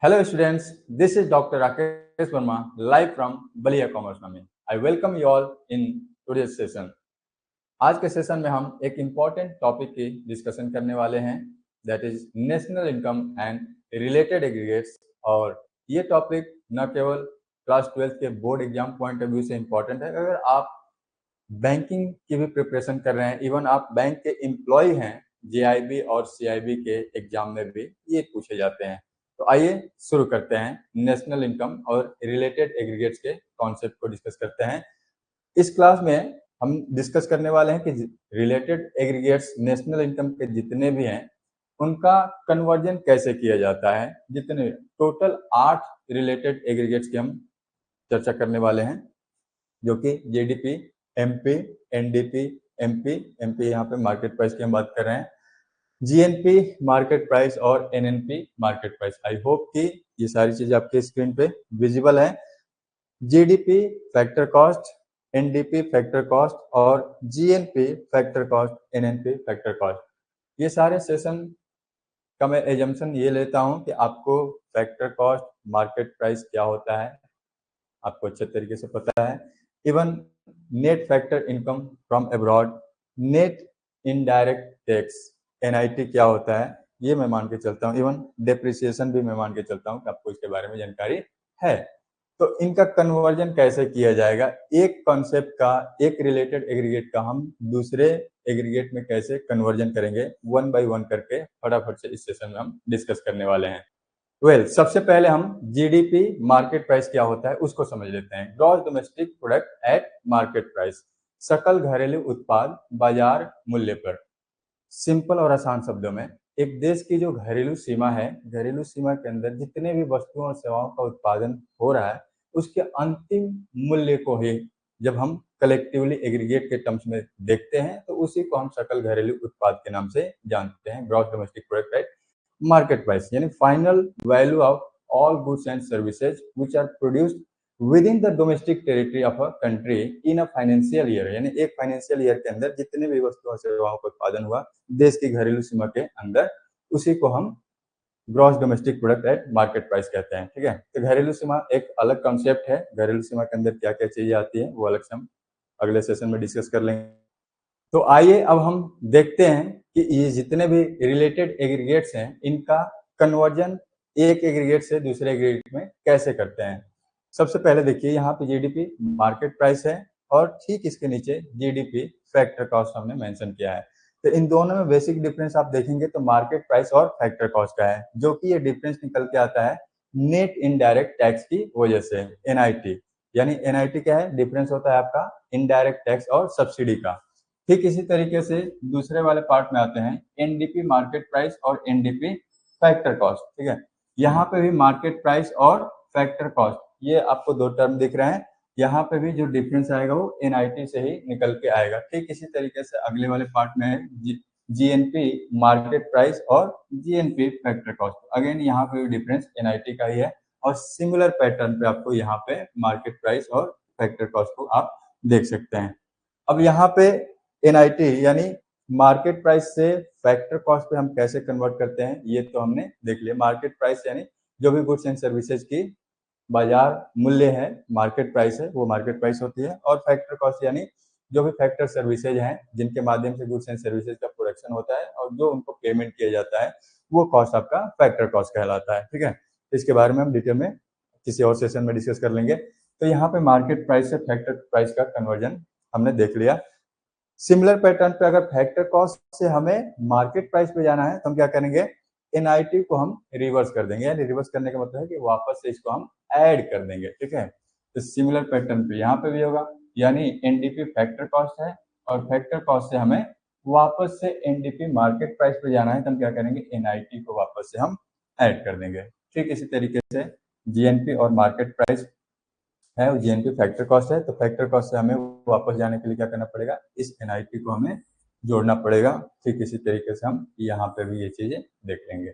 Hello students, this is Dr. Rakesh Verma live from Balia Commerce Nami. I welcome you all in today's session. आज के session में हम एक important topic की discussion करने वाले हैं that is national income and related aggregates. और ये टॉपिक न केवल क्लास 12 के board exam point of view से इम्पॉर्टेंट है, अगर आप बैंकिंग की भी प्रिपरेशन कर रहे हैं, इवन आप बैंक के एम्प्लॉय हैं, जेआईबी और सीआईबी के एग्जाम में भी ये पूछे जाते हैं। तो आइए शुरू करते हैं, नेशनल इनकम और रिलेटेड एग्रीगेट्स के कॉन्सेप्ट को डिस्कस करते हैं। इस क्लास में हम डिस्कस करने वाले हैं कि रिलेटेड एग्रीगेट्स नेशनल इनकम के जितने भी हैं उनका कन्वर्जन कैसे किया जाता है। जितने टोटल 8 रिलेटेड एग्रीगेट्स की हम चर्चा करने वाले हैं, जो कि जीडीपी, एमपी, एनडीपी, एमपी यहाँ पे मार्केट प्राइस की हम बात कर रहे हैं, जीएनपी मार्केट प्राइस और NNP market price. I hope कि ये सारी चीजें आपके स्क्रीन पे विजिबल है। GDP factor cost, NDP factor cost और GNP factor cost, NNP factor cost. ये सारे सेशन का मैं एजम्पशन ये लेता हूं कि आपको फैक्टर कॉस्ट, मार्केट प्राइस क्या होता है आपको अच्छे तरीके से पता है। Even net factor income from abroad, net indirect tax NIT क्या होता है ये मैं मान के चलता हूँ। इवन डेप्रिसिएशन भी मैं मान के चलता हूँ कि आपको इसके बारे में जानकारी है। तो इनका कन्वर्जन कैसे किया जाएगा, एक कॉन्सेप्ट का, एक रिलेटेड एग्रीगेट का हम दूसरे एग्रीगेट में कैसे कन्वर्जन करेंगे, वन बाय वन करके फटाफट से इस सेशन में हम डिस्कस करने वाले हैं। सबसे पहले हम जीडीपी मार्केट प्राइस क्या होता है उसको समझ लेते हैं। Gross domestic product at market price, सकल घरेलू उत्पाद बाजार मूल्य पर। सिंपल और आसान शब्दों में, एक देश की जो घरेलू सीमा है, घरेलू सीमा के अंदर जितने भी वस्तुओं और सेवाओं का उत्पादन हो रहा है उसके अंतिम मूल्य को ही जब हम कलेक्टिवली एग्रीगेट के टर्म्स में देखते हैं तो उसी को हम सकल घरेलू उत्पाद के नाम से जानते हैं, gross domestic product at market price, यानी final value of all goods and services which are produced within the domestic territory of a country in a financial year. यानी एक फाइनेंशियल ईयर के अंदर जितने भी वस्तुओं और सेवाओं का उत्पादन हुआ देश की घरेलू सीमा के अंदर, उसी को हम gross domestic product at market price कहते हैं। ठीक है, तो घरेलू सीमा एक अलग कॉन्सेप्ट है, घरेलू सीमा के अंदर क्या क्या चीजें आती है वो अलग से हम अगले सेशन में डिस्कस कर लेंगे। तो आइए अब हम देखते हैं कि ये जितने भी रिलेटेड एग्रीगेट्स हैं इनका कन्वर्जन एक एग्रीगेट से दूसरे एग्रीगेट में कैसे करते हैं। सबसे पहले देखिए, यहाँ पे जीडीपी मार्केट प्राइस है और ठीक इसके नीचे जीडीपी फैक्टर कॉस्ट हमने मेंशन किया है। तो इन दोनों में बेसिक डिफरेंस आप देखेंगे तो मार्केट प्राइस और फैक्टर कॉस्ट का है, जो कि ये डिफरेंस निकल के आता है नेट इनडायरेक्ट टैक्स की वजह से, एनआईटी। यानी एनआईटी क्या है, डिफरेंस होता है आपका इनडायरेक्ट टैक्स और सब्सिडी का। ठीक इसी तरीके से दूसरे वाले पार्ट में आते हैं एनडीपी मार्केट प्राइस और एनडीपी फैक्टर कॉस्ट। ठीक है, यहाँ पे भी मार्केट प्राइस और फैक्टर कॉस्ट, ये आपको दो टर्म दिख रहे हैं। यहाँ पे भी जो डिफरेंस आएगा वो एनआईटी से ही निकल के आएगा। ठीक इसी तरीके से अगले वाले पार्ट में है जीएनपी मार्केट प्राइस और जीएनपी फैक्टर कॉस्ट। अगेन यहाँ पे भी डिफरेंस एनआईटी का ही है और सिमिलर पैटर्न पे आपको यहाँ पे मार्केट प्राइस और फैक्टर कॉस्ट को आप देख सकते हैं। अब यहाँ पे एनआईटी यानी मार्केट प्राइस से फैक्टर कॉस्ट पे हम कैसे कन्वर्ट करते हैं ये तो हमने देख लिया। मार्केट प्राइस यानी जो भी गुड्स एंड सर्विसेज की बाजार मूल्य है, मार्केट प्राइस है, वो मार्केट प्राइस होती है। और फैक्टर कॉस्ट यानी जो भी फैक्टर सर्विसेज हैं जिनके माध्यम से गुड्स एंड सर्विसेज का प्रोडक्शन होता है और जो उनको पेमेंट किया जाता है वो कॉस्ट आपका फैक्टर कॉस्ट कहलाता है। ठीक है, इसके बारे में हम डिटेल में किसी और सेशन में डिस्कस कर लेंगे। तो यहाँ पे मार्केट प्राइस से फैक्टर प्राइस का कन्वर्जन हमने देख लिया। सिमिलर पैटर्न पे अगर फैक्टर कॉस्ट से हमें मार्केट प्राइस पे जाना है तो हम क्या करेंगे, एनआईटी को हम रिवर्स कर देंगे। यानी रिवर्स करने का मतलब है कि वापस से इसको हम ऐड कर देंगे। ठीक है, तो सिमिलर पैटर्न पे यहाँ पे भी होगा, यानी एनडीपी फैक्टर कॉस्ट है और फैक्टर कॉस्ट से हमें वापस से एनडीपी मार्केट प्राइस पे जाना है तो हम क्या करेंगे, एनआईटी को वापस से हम ऐड कर देंगे। ठीक इसी तरीके से जीएनपी और मार्केट प्राइस है, जीएनपी फैक्टर कॉस्ट है, तो फैक्टर कॉस्ट से हमें वापस जाने के लिए क्या करना पड़ेगा, इस एनआईटी को हमें जोड़ना पड़ेगा। ठीक इसी तरीके से हम यहाँ पे भी ये चीजें देख लेंगे।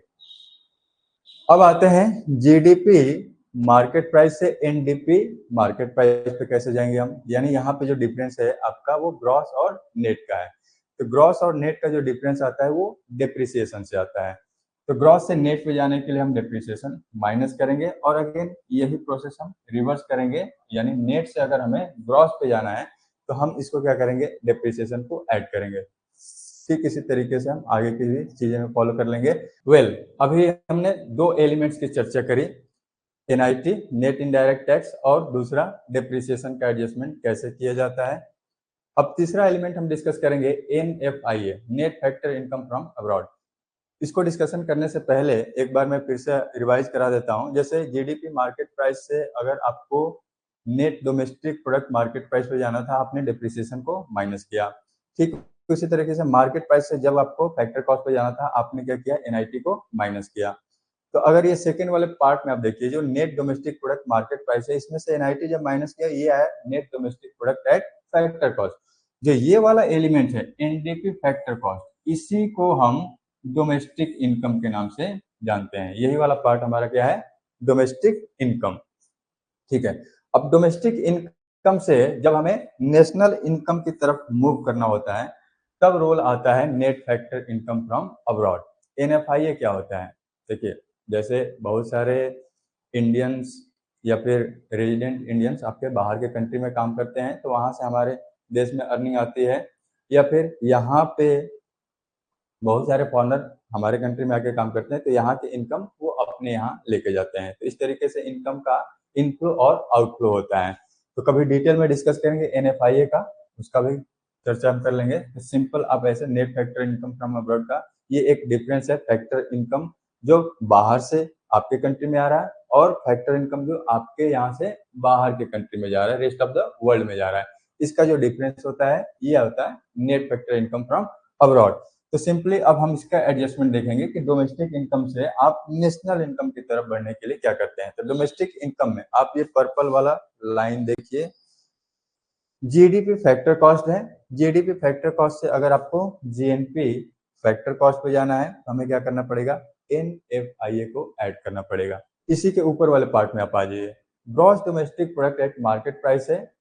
अब आते हैं जीडीपी मार्केट प्राइस से एनडीपी मार्केट प्राइस पे कैसे जाएंगे हम। यानी यहाँ पे जो डिफरेंस है आपका वो ग्रॉस और नेट का है। तो ग्रॉस और नेट का जो डिफरेंस आता है वो डेप्रिसिएशन से आता है। तो ग्रॉस से नेट पे जाने के लिए हम डेप्रिसिएशन माइनस करेंगे और अगेन यही प्रोसेस हम रिवर्स करेंगे, यानी नेट से अगर हमें ग्रॉस पे जाना है तो हम इसको क्या करेंगे, डेप्रिसिएशन को ऐड करेंगे। ठीक इसी तरीके से हम आगे की भी चीजें में फॉलो कर लेंगे। अभी हमने दो एलिमेंट्स की चर्चा करी, एनआईटी नेट इनडायरेक्ट टैक्स और दूसरा डेप्रिसिएशन का एडजस्टमेंट कैसे किया जाता है। अब तीसरा एलिमेंट हम डिस्कस करेंगे NFIA, net factor income from abroad. इसको डिस्कशन करने से पहले एक बार मैं फिर से रिवाइज करा देता हूं। जैसे जीडीपी मार्केट प्राइस से अगर आपको net domestic product market price पे जाना था, आपने डेप्रिसिएशन को माइनस किया। ठीक उसी तरीके से मार्केट प्राइस से जब आपको फैक्टर कॉस्ट पे जाना था, आपने क्या किया, एनआईटी को माइनस किया। तो अगर ये सेकेंड वाले पार्ट में आप देखिए, जो net domestic product market price है, इसमें से एनआईटी जब माइनस किया, ये आया net domestic product at factor cost. जो ये वाला एलिमेंट है एनडीपी फैक्टर कॉस्ट, इसी को हम डोमेस्टिक इनकम के नाम से जानते हैं। यही वाला पार्ट हमारा क्या है, डोमेस्टिक इनकम। ठीक है, अब डोमेस्टिक इनकम से जब हमें नेशनल इनकम की तरफ मूव करना होता है, तब रोल आता है net factor income from abroad. NFIA क्या होता है, देखिए जैसे बहुत सारे इंडियंस या फिर रेजिडेंट इंडियंस आपके बाहर के कंट्री में काम करते हैं, तो वहां से हमारे देश में अर्निंग आती है, या फिर यहाँ पे बहुत सारे फॉरेनर हमारे कंट्री में आके काम करते हैं, तो यहाँ की इनकम वो अपने यहाँ लेके जाते हैं। तो इस तरीके से इनकम का इनफ्लो और आउटफ्लो होता है। तो कभी डिटेल में डिस्कस करेंगे एनएफआईए का, उसका भी चर्चा हम कर लेंगे। तो सिंपल आप ऐसे net factor income from abroad का ये एक डिफरेंस है, फैक्टर इनकम जो बाहर से आपके कंट्री में आ रहा है और फैक्टर इनकम जो आपके यहाँ से बाहर के कंट्री में जा रहा है, रेस्ट ऑफ द वर्ल्ड में जा रहा है। इसका जो डिफरेंस होता है ये होता है net factor income from abroad. तो सिंपली अब हम इसका एडजस्टमेंट देखेंगे कि डोमेस्टिक इनकम से आप नेशनल इनकम की तरफ बढ़ने के लिए क्या करते हैं। तो डोमेस्टिक इनकम में आप ये पर्पल वाला लाइन देखिए, जीडीपी फैक्टर कॉस्ट है। जीडीपी फैक्टर कॉस्ट से अगर आपको जीएनपी फैक्टर कॉस्ट पे जाना है, तो हमें क्या करना पड़ेगा, एनएफआईए को ऐड करना पड़ेगा। इसी के ऊपर वाले पार्ट में आप आ जाइए, gross domestic product at market price है।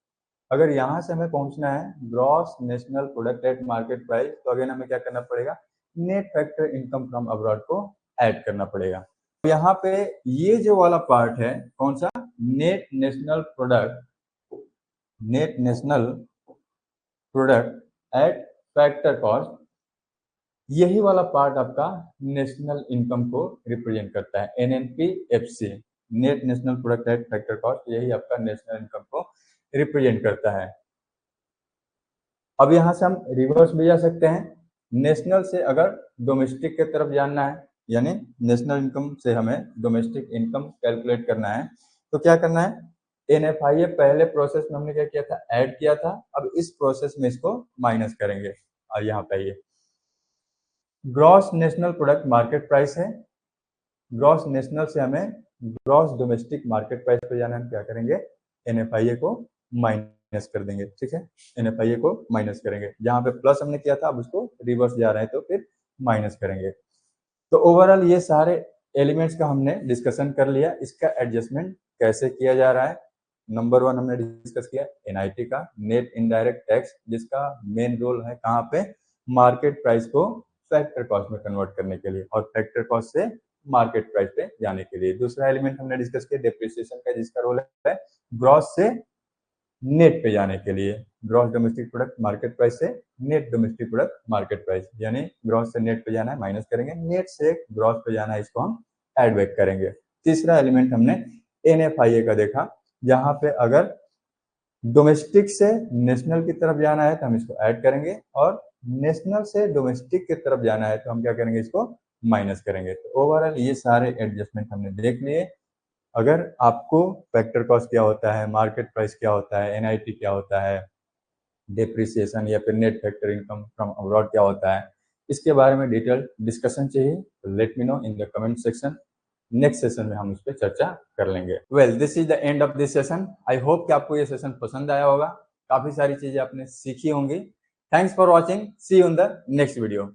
अगर यहाँ से हमें पहुंचना है gross national product at market price, तो अगेन हमें क्या करना पड़ेगा, net factor income from abroad को ऐड करना पड़ेगा। यहाँ पे ये जो वाला पार्ट है कौन सा, net national product, net national product at factor cost, यही वाला पार्ट आपका नेशनल इनकम को रिप्रेजेंट करता है। NNPFC, net national product at factor cost, यही आपका नेशनल इनकम को रिप्रेजेंट करता है। अब यहाँ से हम रिवर्स भी जा सकते हैं, नेशनल से अगर डोमेस्टिक के तरफ जानना है, यानी नेशनल इनकम से हमें डोमेस्टिक इनकम कैलकुलेट करना है, तो क्या करना है, एनएफआईए पहले प्रोसेस में हमने क्या किया था, ऐड किया था। अब इस प्रोसेस में इसको माइनस करेंगे और यहाँ पे ये gross national product market price है। ग्रॉस नेशनल से हमें ग्रॉस डोमेस्टिक मार्केट प्राइस पे जाना है, हम क्या करेंगे, एनएफआईए को माइनस कर देंगे। ठीक है, एनएफआईए को माइनस करेंगे, जहां पे प्लस हमने किया था अब उसको रिवर्स जा रहे हैं तो फिर माइनस करेंगे। तो ओवरऑल ये सारे एलिमेंट्स का हमने डिस्कशन कर लिया, इसका एडजस्टमेंट कैसे किया जा रहा है। नंबर 1 हमने डिस्कस किया एनआईटी का, नेट इनडायरेक्ट टैक्स, जिसका मेन रोल है कहाँ पे, मार्केट प्राइस को फैक्टर कॉस्ट में कन्वर्ट करने के लिए और फैक्टर कॉस्ट से मार्केट प्राइस पे जाने के लिए। दूसरा एलिमेंट हमने डिस्कस किया डेप्रिसिएशन का, जिसका रोल है ग्रॉस से नेट पे जाने के लिए, gross domestic product market price से net domestic product market price, यानी ग्रॉस से नेट पे जाना है माइनस करेंगे, नेट से ग्रॉस पे जाना है इसको हम ऐड बैक करेंगे। तीसरा एलिमेंट हमने एनएफआईए का देखा, जहां पे अगर डोमेस्टिक से नेशनल की तरफ जाना है तो हम इसको ऐड करेंगे, और नेशनल से डोमेस्टिक की तरफ जाना है तो हम क्या करेंगे, इसको माइनस करेंगे। तो ओवरऑल ये सारे एडजस्टमेंट हमने देख लिए। अगर आपको फैक्टर कॉस्ट क्या होता है, मार्केट प्राइस क्या होता है, एनआईटी क्या होता है, डेप्रिसिएशन या फिर net factor income from abroad क्या होता है, इसके बारे में डिटेल डिस्कशन चाहिए तो let me know in the comment section. Next session में हम इस पर चर्चा कर लेंगे। This is the end of this session. I hope कि आपको ये सेशन पसंद आया होगा, काफी सारी चीजें आपने सीखी होंगी। Thanks for watching, see you in the next video.